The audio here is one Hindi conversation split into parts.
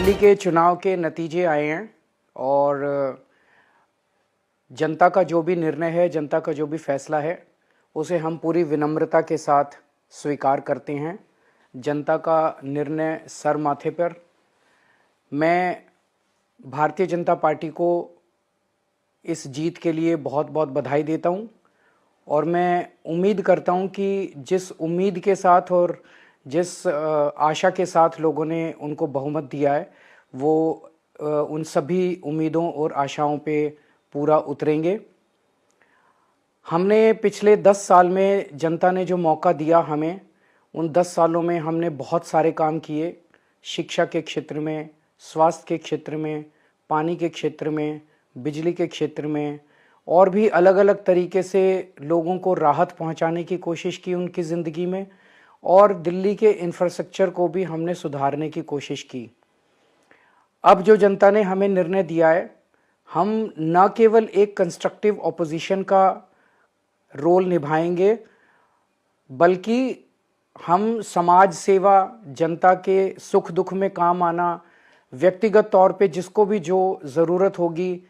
दिल्ली के चुनाव के नतीजे आए हैं और जनता का जो भी निर्णय है, जनता का जो भी फैसला है, उसे हम पूरी विनम्रता के साथ स्वीकार करते हैं। जनता का निर्णय सर माथे पर। मैं भारतीय जनता पार्टी को इस जीत के लिए बहुत बहुत बधाई देता हूं और मैं उम्मीद करता हूं कि जिस उम्मीद के साथ और जिस आशा के साथ लोगों ने उनको बहुमत दिया है, वो उन सभी उम्मीदों और आशाओं पे पूरा उतरेंगे। हमने पिछले 10 साल में जनता ने जो मौका दिया हमें, उन 10 सालों में हमने बहुत सारे काम किए। शिक्षा के क्षेत्र में, स्वास्थ्य के क्षेत्र में, पानी के क्षेत्र में, बिजली के क्षेत्र में और भी अलग अलग तरीके से लोगों को राहत पहुंचाने की कोशिश की उनकी ज़िंदगी में, और दिल्ली के इंफ्रास्ट्रक्चर को भी हमने सुधारने की कोशिश की। अब जो जनता ने हमें निर्णय दिया है, हम न केवल एक कंस्ट्रक्टिव ऑपोजिशन का रोल निभाएंगे, बल्कि हम समाज सेवा, जनता के सुख दुख में काम आना, व्यक्तिगत तौर पे जिसको भी जो ज़रूरत होगी,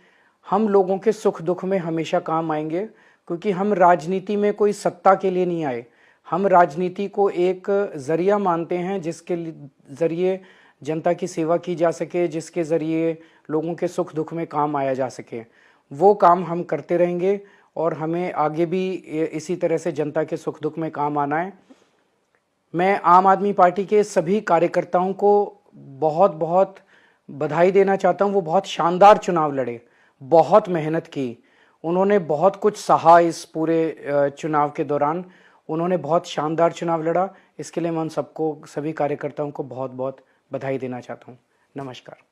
हम लोगों के सुख दुख में हमेशा काम आएंगे। क्योंकि हम राजनीति में कोई सत्ता के लिए नहीं आए, हम राजनीति को एक ज़रिया मानते हैं जिसके ज़रिए जनता की सेवा की जा सके, जिसके ज़रिए लोगों के सुख दुख में काम आया जा सके। वो काम हम करते रहेंगे और हमें आगे भी इसी तरह से जनता के सुख दुख में काम आना है। मैं आम आदमी पार्टी के सभी कार्यकर्ताओं को बहुत बहुत बधाई देना चाहता हूं। वो बहुत शानदार चुनाव लड़े, बहुत मेहनत की, उन्होंने बहुत कुछ सहा इस पूरे चुनाव के दौरान। उन्होंने बहुत शानदार चुनाव लड़ा। इसके लिए मैं उन सबको, सभी कार्यकर्ताओं को बहुत बहुत बधाई देना चाहता हूं। नमस्कार।